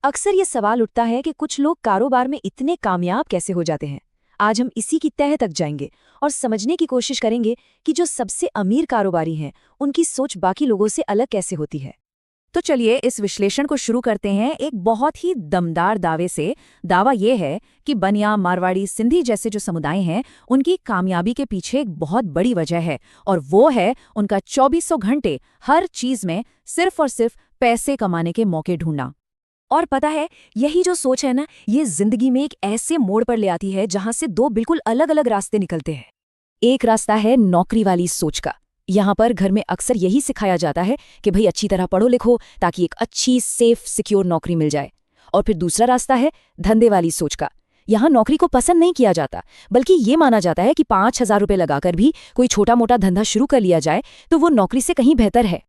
अक्सर ये सवाल उठता है कि कुछ लोग कारोबार में इतने कामयाब कैसे हो जाते हैं। आज हम इसी की तह तक जाएंगे और समझने की कोशिश करेंगे कि जो सबसे अमीर कारोबारी हैं, उनकी सोच बाकी लोगों से अलग कैसे होती है। तो चलिए इस विश्लेषण को शुरू करते हैं एक बहुत ही दमदार दावे से। दावा ये है कि बनिया, मारवाड़ी, सिंधी जैसे जो समुदाय हैं, उनकी कामयाबी के पीछे एक बहुत बड़ी वजह है, और वो है उनका 2400 घंटे हर चीज में सिर्फ और सिर्फ पैसे कमाने के मौके ढूंढना। और पता है, यही जो सोच है ना, ये जिंदगी में एक ऐसे मोड़ पर ले आती है जहां से दो बिल्कुल अलग अलग रास्ते निकलते हैं। एक रास्ता है नौकरी वाली सोच का। यहाँ पर घर में अक्सर यही सिखाया जाता है कि भाई अच्छी तरह पढ़ो लिखो ताकि एक अच्छी सेफ सिक्योर नौकरी मिल जाए। और फिर दूसरा रास्ता है धंधे वाली सोच का। यहाँ नौकरी को पसंद नहीं किया जाता, बल्कि ये माना जाता है कि 5,000 रुपये लगाकर भी कोई छोटा मोटा धंधा शुरू कर लिया जाए तो वो नौकरी से कहीं बेहतर है।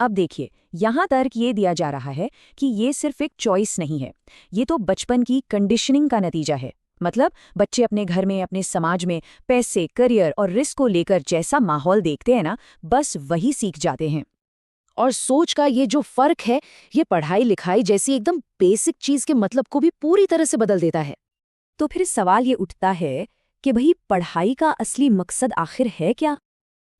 अब देखिए, यहाँ तर्क ये दिया जा रहा है कि ये सिर्फ एक चॉइस नहीं है, ये तो बचपन की कंडीशनिंग का नतीजा है। मतलब बच्चे अपने घर में, अपने समाज में पैसे, करियर और रिस्क को लेकर जैसा माहौल देखते हैं ना, बस वही सीख जाते हैं। और सोच का ये जो फर्क है, ये पढ़ाई लिखाई जैसी एकदम बेसिक चीज के मतलब को भी पूरी तरह से बदल देता है। तो फिर सवाल ये उठता है कि भाई पढ़ाई का असली मकसद आखिर है क्या?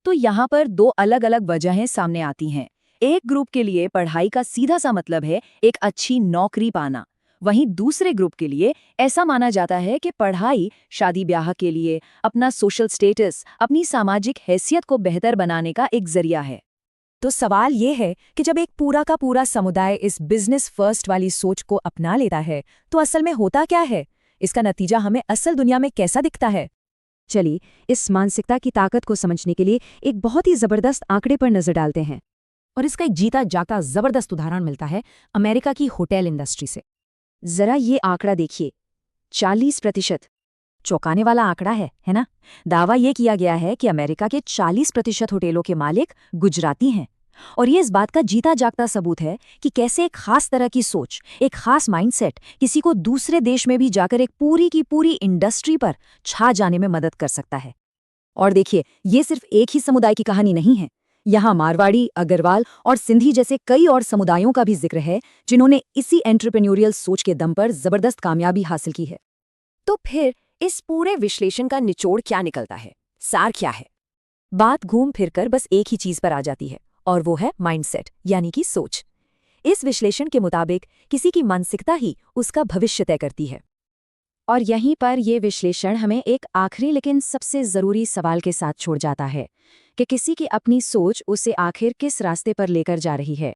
तो यहाँ पर दो अलग अलग वजहें सामने आती हैं। एक ग्रुप के लिए पढ़ाई का सीधा सा मतलब है एक अच्छी नौकरी पाना। वहीं दूसरे ग्रुप के लिए ऐसा माना जाता है कि पढ़ाई शादी ब्याह के लिए, अपना सोशल स्टेटस, अपनी सामाजिक हैसियत को बेहतर बनाने का एक जरिया है। तो सवाल ये है कि जब एक पूरा का पूरा समुदाय इस बिजनेस फर्स्ट वाली सोच को अपना लेता है, तो असल में होता क्या है? इसका नतीजा हमें असल दुनिया में कैसा दिखता है? चलिए इस मानसिकता की ताकत को समझने के लिए एक बहुत ही जबरदस्त आंकड़े पर नजर डालते हैं। और इसका एक जीता जागता जबरदस्त उदाहरण मिलता है अमेरिका की होटल इंडस्ट्री से। जरा ये आंकड़ा देखिए, 40%। चौंकाने वाला आंकड़ा है ना? दावा ये किया गया है कि अमेरिका के 40% होटलों के मालिक गुजराती हैं। और ये इस बात का जीता जागता सबूत है कि कैसे एक खास तरह की सोच, एक खास माइंडसेट किसी को दूसरे देश में भी जाकर एक पूरी की पूरी इंडस्ट्री पर छा जाने में मदद कर सकता है। और देखिए, ये सिर्फ एक ही समुदाय की कहानी नहीं है। यहाँ मारवाड़ी, अग्रवाल और सिंधी जैसे कई और समुदायों का भी जिक्र है जिन्होंने इसी एंटरप्रेन्योरियल सोच के दम पर जबरदस्त कामयाबी हासिल की है। तो फिर इस पूरे विश्लेषण का निचोड़ क्या निकलता है? सार क्या है? बात घूम फिरकर बस एक ही चीज पर आ जाती है, और वो है माइंडसेट, यानी कि सोच। इस विश्लेषण के मुताबिक किसी की मानसिकता ही उसका भविष्य तय करती है। और यहीं पर यह विश्लेषण हमें एक आखिरी लेकिन सबसे जरूरी सवाल के साथ छोड़ जाता है कि किसी की अपनी सोच उसे आखिर किस रास्ते पर लेकर जा रही है।